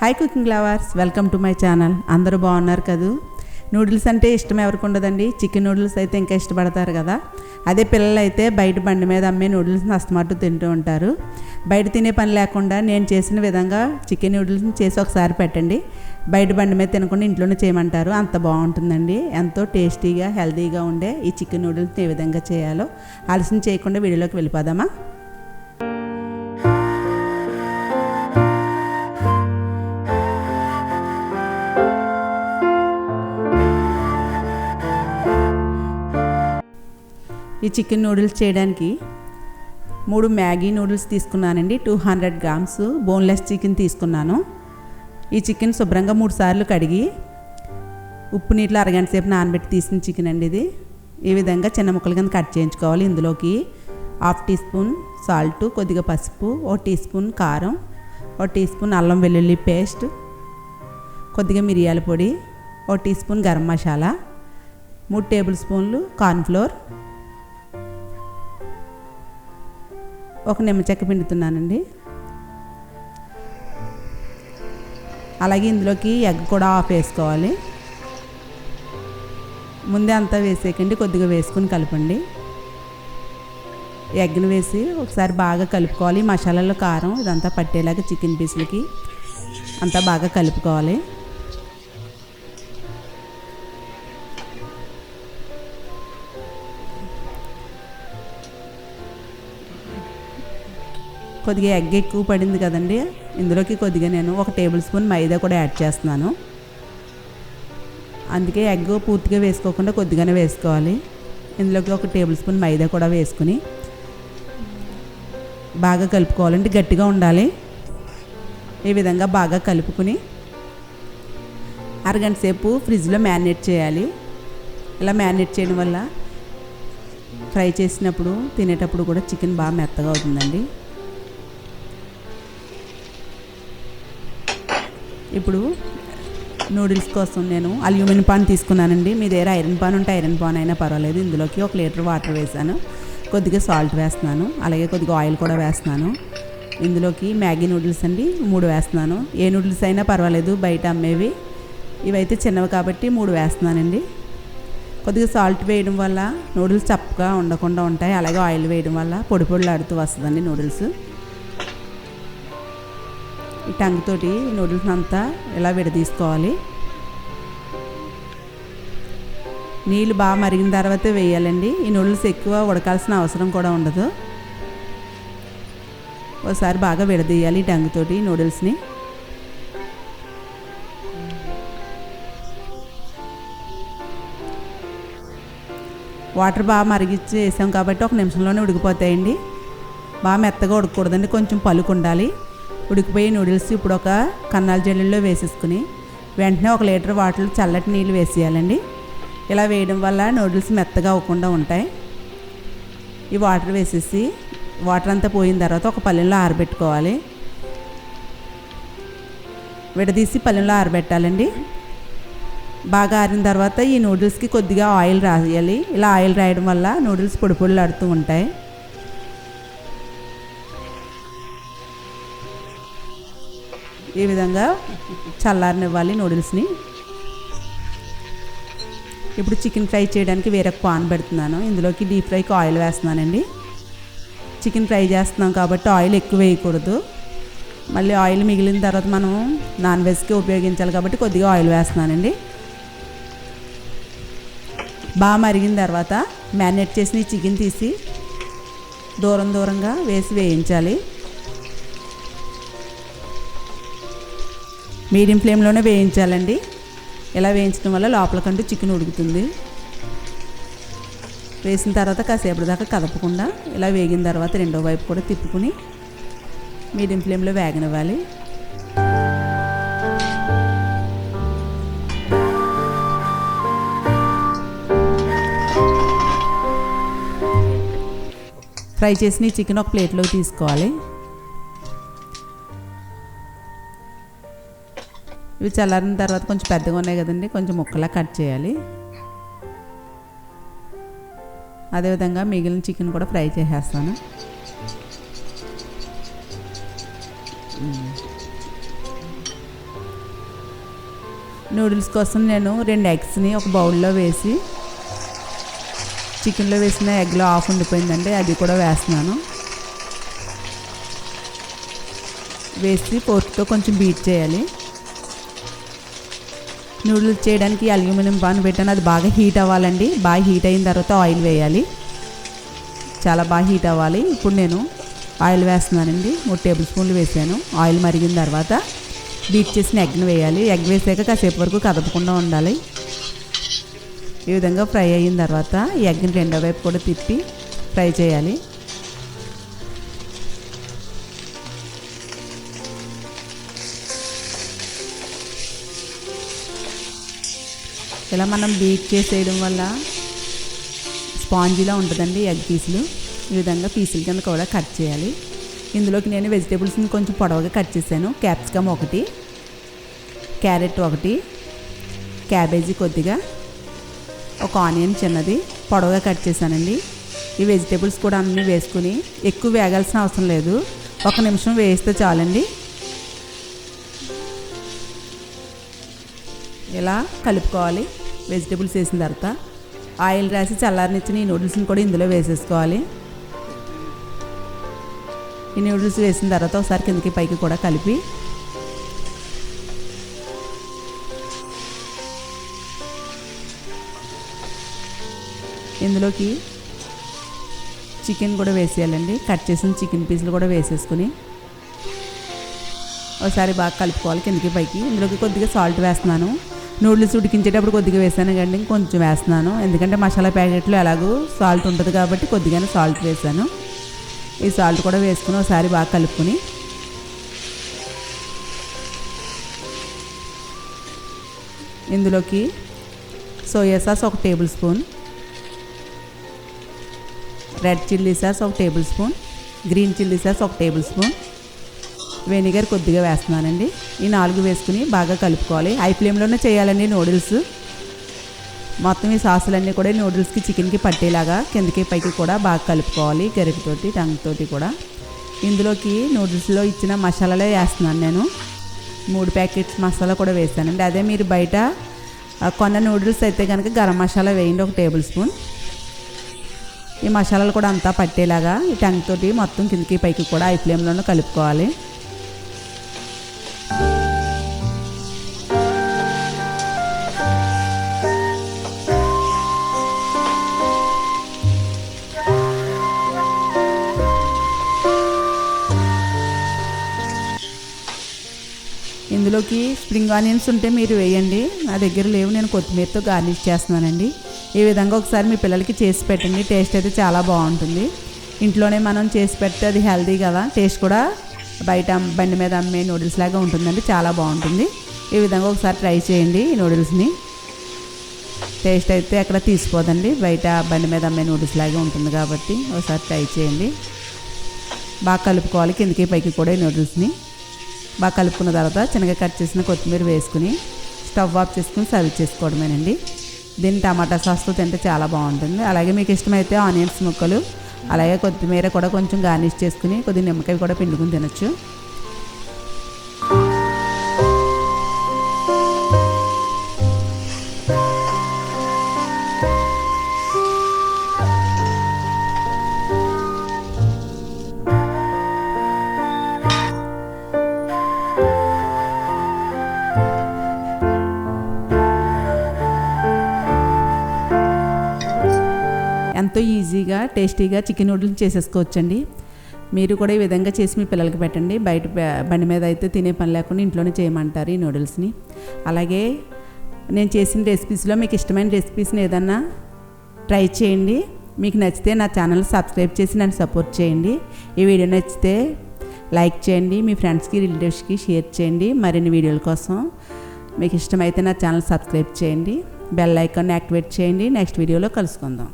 Hi cooking lovers, welcome to my channel. అందరూ బాగున్నారు కదూ. నూడిల్స్ అంటే ఇష్టం ఎవరికి ఉండదండి. చికెన్ నూడిల్స్ అయితే ఇంకా ఇష్టపడతారు కదా. అదే పిల్లలు అయితే బయట బండి మీద అమ్మే నూడిల్స్ని అస్తమాటు తింటూ ఉంటారు. బయట తినే పని లేకుండా నేను చేసిన విధంగా చికెన్ నూడిల్స్ని చేసి ఒకసారి పెట్టండి. బయట బండి మీద తినకుండా ఇంట్లోనే చేయమంటారు. అంత బాగుంటుందండి. ఎంతో టేస్టీగా హెల్తీగా ఉండే ఈ చికెన్ నూడిల్స్ని ఏ విధంగా చేయాలో ఆలస్యం చేయకుండా వీడియోలోకి వెళ్ళిపోదామా. ఈ చికెన్ నూడిల్స్ చేయడానికి 3 మ్యాగీ నూడిల్స్ తీసుకున్నానండి. 200 గ్రామ్స్ బోన్లెస్ చికెన్ తీసుకున్నాను. ఈ చికెన్ శుభ్రంగా 3 సార్లు కడిగి ఉప్పు నీటిలో అరగంట సేపు నానబెట్టి తీసిన చికెన్ అండి ఇది. ఈ విధంగా చిన్న ముక్కలు కింద కట్ చేయించుకోవాలి. ఇందులోకి 1/2 టీ స్పూన్ సాల్ట్, కొద్దిగా పసుపు, 1 టీ స్పూన్ కారం, 1 టీ స్పూన్ అల్లం వెల్లుల్లి పేస్ట్, కొద్దిగా మిరియాల పొడి, 1 teaspoon garam masala, 3 table స్పూన్లు కార్న్ఫ్లోర్, 1 నిమ్మ చెక్క పిండుతున్నానండి. అలాగే ఇందులోకి ఎగ్ కూడా హాఫ్ వేసుకోవాలి. ముందే అంతా వేసేయకండి, కొద్దిగా వేసుకుని కలపండి. ఎగ్ని వేసి ఒకసారి బాగా కలుపుకోవాలి. మసాలాలో కారం ఇదంతా పట్టేలాగా చికెన్ పీసులకి అంతా బాగా కలుపుకోవాలి. కొద్దిగా ఎగ్ ఎక్కువ పడింది కదండి, ఇందులోకి కొద్దిగా నేను 1 టేబుల్ స్పూన్ మైదా కూడా యాడ్ చేస్తున్నాను. అందుకే ఎగ్ పూర్తిగా వేసుకోకుండా కొద్దిగానే వేసుకోవాలి. ఇందులోకి 1 టేబుల్ స్పూన్ మైదా కూడా వేసుకుని బాగా కలుపుకోవాలంటే గట్టిగా ఉండాలి. ఈ విధంగా బాగా కలుపుకుని అరగంట సేపు ఫ్రిడ్జ్లో మ్యారినేట్ చేయాలి. ఇలా మ్యారినేట్ చేయడం వల్ల ఫ్రై చేసినప్పుడు తినేటప్పుడు కూడా చికెన్ బాగా మెత్తగా అవుతుందండి. ఇప్పుడు నూడిల్స్ కోసం నేను అల్యూమినియం పాన్ తీసుకున్నానండి. మీ దగ్గర ఐరన్ పాన్ ఉంటే ఐరన్ పాన్ అయినా పర్వాలేదు. ఇందులోకి 1 లీటర్ వాటర్ వేసాను, కొద్దిగా సాల్ట్ వేస్తున్నాను, అలాగే కొద్దిగా ఆయిల్ కూడా వేస్తున్నాను. ఇందులోకి మ్యాగీ నూడిల్స్ అండి 3 వేస్తున్నాను. ఏ నూడిల్స్ అయినా పర్వాలేదు, బయట అమ్మేవి. ఇవైతే చిన్నవి కాబట్టి 3 వేస్తున్నానండి. కొద్దిగా సాల్ట్ వేయడం వల్ల నూడిల్స్ చప్పగా ఉండకుండా ఉంటాయి. అలాగే ఆయిల్ వేయడం వల్ల పొడి పొడిలాడుతూ వస్తుందండి నూడిల్స్. ఈ టంగ్ తోటి నూడిల్స్ అంతా ఇలా విడదీసుకోవాలి. నీళ్ళు బాగా మరిగిన తర్వాతే వేయాలండి. ఈ నూడిల్స్ ఎక్కువ ఉడకాల్సిన అవసరం కూడా ఉండదు. ఒకసారి బాగా విడదీయాలి టంగ్ తోటి నూడిల్స్ని. వాటర్ బాగా మరిగించి వేసాం కాబట్టి 1 నిమిషంలోనే ఉడికిపోతాయండి. బాగా మెత్తగా ఉడకకూడదండి, కొంచెం పలుకు ఉండాలి. ఉడికిపోయి నూడిల్స్ ఇప్పుడు ఒక కన్నాల జల్లెల్లో వేసేసుకుని వెంటనే 1 లీటర్ వాటర్లో చల్లటి నీళ్ళు వేసేయాలండి. ఇలా వేయడం వల్ల నూడిల్స్ మెత్తగా అవ్వకుండా ఉంటాయి. ఈ వాటర్ వేసేసి వాటర్ అంతా పోయిన తర్వాత ఒక పళ్ళెంలో ఆరబెట్టుకోవాలి. విడదీసి పళ్ళెంలో ఆరబెట్టాలండి. బాగా ఆరిన తర్వాత ఈ నూడిల్స్కి కొద్దిగా ఆయిల్ రాయాలి. ఇలా ఆయిల్ రాయడం వల్ల నూడిల్స్ పొడి పొడిలాడుతూ ఉంటాయి. ఈ విధంగా చల్లారనివ్వాలి నూడిల్స్ని. ఇప్పుడు చికెన్ ఫ్రై చేయడానికి వేరొక పాన్ పెడుతున్నాను. ఇందులోకి డీప్ ఫ్రైకి ఆయిల్ వేస్తున్నానండి. చికెన్ ఫ్రై చేస్తున్నాం కాబట్టి ఆయిల్ ఎక్కువ వేయకూడదు. మళ్ళీ ఆయిల్ మిగిలిన తర్వాత మనం నాన్ వెజ్కి ఉపయోగించాలి కాబట్టి కొద్దిగా ఆయిల్ వేస్తున్నానండి. బాగా మరిగిన తర్వాత మ్యారినేట్ చేసిన ఈ చికెన్ తీసి దూరంగా వేసి వేయించాలి. మీడియం ఫ్లేమ్లోనే వేయించాలండి. ఇలా వేయించడం వల్ల లోపలకంటూ చికెన్ ఉడుకుతుంది. వేసిన తర్వాత కాసేపటి దాకా కదపకుండా ఇలా వేగిన తర్వాత రెండో వైపు కూడా తిప్పుకుని మీడియం ఫ్లేమ్లో వేగనివ్వాలి. ఫ్రై చేసిన ఈ చికెన్ ఒక ప్లేట్లోకి తీసుకోవాలి. ఇవి చల్లారిన తర్వాత కొంచెం పెద్దగా ఉన్నాయి కదండి, కొంచెం ముక్కలా కట్ చేయాలి. అదేవిధంగా మిగిలిన చికెన్ కూడా ఫ్రై చేసేస్తాను. నూడిల్స్ కోసం నేను 2 ఎగ్స్ని ఒక బౌల్లో వేసి, చికెన్లో వేసిన ఎగ్లో హాఫ్ ఉండిపోయిందండి, అది కూడా వేస్తున్నాను. వేసి ఫోర్క్తో కొంచెం బీట్ చేయాలి. నూడిల్స్ చేయడానికి అల్యూమినియం పాన్ పెట్టాను, అది బాగా హీట్ అవ్వాలండి. బాగా హీట్ అయిన తర్వాత ఆయిల్ వేయాలి, చాలా బాగా హీట్ అవ్వాలి. ఇప్పుడు నేను ఆయిల్ వేస్తున్నానండి, 3 టేబుల్ స్పూన్లు వేసాను. ఆయిల్ మరిగిన తర్వాత బీట్ చేసిన ఎగ్ని వేయాలి. ఎగ్ వేసాక కాసేపు వరకు కదపకుండా ఉండాలి. ఈ విధంగా ఫ్రై అయిన తర్వాత ఈ ఎగ్ని రెండో వైపు కూడా తిప్పి ఫ్రై చేయాలి. ఇలా మనం బీట్ చేసేయడం వల్ల స్పాంజీలా ఉంటుందండి ఎగ్ పీసులు. ఈ విధంగా పీసుల కింద కూడా కట్ చేయాలి. ఇందులోకి నేను వెజిటేబుల్స్ని కొంచెం పొడవుగా కట్ చేశాను. క్యాప్సికమ్ 1, క్యారెట్ 1, క్యాబేజీ కొద్దిగా, ఒక ఆనియన్ చిన్నది పొడవుగా కట్ చేశానండి. ఈ వెజిటేబుల్స్ కూడా అన్నీ వేసుకుని ఎక్కువ వేగాల్సిన అవసరం లేదు, 1 నిమిషం వేస్తే చాలండి. ఇలా కలుపుకోవాలి. వెజిటేబుల్స్ వేసిన తర్వాత ఆయిల్ రాసి చల్లారనిచ్చిన ఈ నూడిల్స్ని కూడా ఇందులో వేసేసుకోవాలి. ఈ నూడిల్స్ వేసిన తర్వాత ఒకసారి కిందకి పైకి కూడా కలిపి ఇందులోకి చికెన్ కూడా వేసేయాలండి. కట్ చేసిన చికెన్ పీసులు కూడా వేసేసుకుని ఒకసారి బాగా కలుపుకోవాలి కిందకి పైకి. ఇందులోకి కొద్దిగా సాల్ట్ వేస్తున్నాను. నూడిల్స్ ఉడికించేటప్పుడు కొద్దిగా వేసాను కానీ కొంచెం వేస్తున్నాను, ఎందుకంటే మసాలా ప్యాకెట్లో ఎలాగో సాల్ట్ ఉంటుంది కాబట్టి కొద్దిగానే సాల్ట్ వేసాను. ఈ సాల్ట్ కూడా వేసుకుని ఒకసారి బాగా కలుపుకొని ఇందులోకి soya sauce 1 table spoon, red chilli sauce 1 table spoon, green chilli sauce 1 table spoon, vinegar కొద్దిగా వేస్తున్నానండి. ఈ 4 వేసుకుని బాగా కలుపుకోవాలి. హై ఫ్లేమ్లోనే చేయాలండి నూడిల్స్. మొత్తం ఈ సాసులన్నీ కూడా నూడిల్స్కి చికెన్కి పట్టేలాగా కిందకి పైకి కూడా బాగా కలుపుకోవాలి గరిటెతోటి టంగ్తోటి కూడా. ఇందులోకి నూడిల్స్లో ఇచ్చిన మసాలాలే వేస్తున్నాను నేను. 3 ప్యాకెట్స్ మసాలా కూడా వేసానండి. అదే మీరు బయట కొన్న నూడిల్స్ అయితే కనుక గరం మసాలా వేయండి 1 టేబుల్ స్పూన్. ఈ మసాలాలు కూడా అంతా పట్టేలాగా ఈ టంగ్తోటి మొత్తం కిందకి పైకి కూడా హై ఫ్లేమ్లోనే కలుపుకోవాలి. ఇందులోకి స్ప్రింగ్ ఆనియన్స్ ఉంటే మీరు వేయండి, నా దగ్గర లేవు, నేను కొత్తిమీరతో గార్నిష్ చేస్తున్నానండి. ఈ విధంగా ఒకసారి మీ పిల్లలకి చేసి పెట్టండి, టేస్ట్ అయితే చాలా బాగుంటుంది. ఇంట్లోనే మనం చేసి పెడితే అది హెల్తీ కదా, టేస్ట్ కూడా బయట బండి మీద అమ్మే నూడిల్స్ లాగా ఉంటుందండి, చాలా బాగుంటుంది. ఈ విధంగా ఒకసారి ట్రై చేయండి. ఈ నూడిల్స్ని టేస్ట్ అయితే ఎక్కడ తీసిపోదండి, బయట బండి మీద అమ్మే నూడిల్స్ లాగా ఉంటుంది కాబట్టి ఒకసారి ట్రై చేయండి. బాగా కలుపుకోవాలి కిందకి పైకి కూడా ఈ నూడిల్స్ని. బాగా కలుపుకున్న తర్వాత చిన్నగా కట్ చేసిన కొత్తిమీర వేసుకుని స్టవ్ ఆఫ్ చేసుకుని సర్వ్ చేసుకోవడమేనండి. దీన్ని టమాటా సాస్తో తింటే చాలా బాగుంటుంది. అలాగే మీకు ఇష్టమైతే ఆనియన్స్ ముక్కలు అలాగే కొత్తిమీర కూడా కొంచెం గార్నిష్ చేసుకుని కొద్దిగా నిమ్మకాయ కూడా పిండుకుని తినచ్చు. ఎంతో ఈజీగా టేస్టీగా చికెన్ నూడిల్స్ చేసేసుకోవచ్చండి. మీరు కూడా ఈ విధంగా చేసి మీ పిల్లలకి పెట్టండి. బయట బండి మీద అయితే తినే పని లేకుండా ఇంట్లోనే చేయమంటారు ఈ నూడిల్స్ని. అలాగే నేను చేసిన రెసిపీస్లో మీకు ఇష్టమైన రెసిపీస్ని ఏదన్నా ట్రై చేయండి. మీకు నచ్చితే నా ఛానల్ సబ్స్క్రైబ్ చేసి నన్ను సపోర్ట్ చేయండి. ఈ వీడియో నచ్చితే లైక్ చేయండి, మీ ఫ్రెండ్స్కి రిలేటివ్స్కి షేర్ చేయండి. మరిన్ని వీడియోల కోసం మీకు ఇష్టమైతే నా ఛానల్ సబ్స్క్రైబ్ చేయండి, బెల్ ఐకాన్ని యాక్టివేట్ చేయండి. నెక్స్ట్ వీడియోలో కలుసుకుందాం.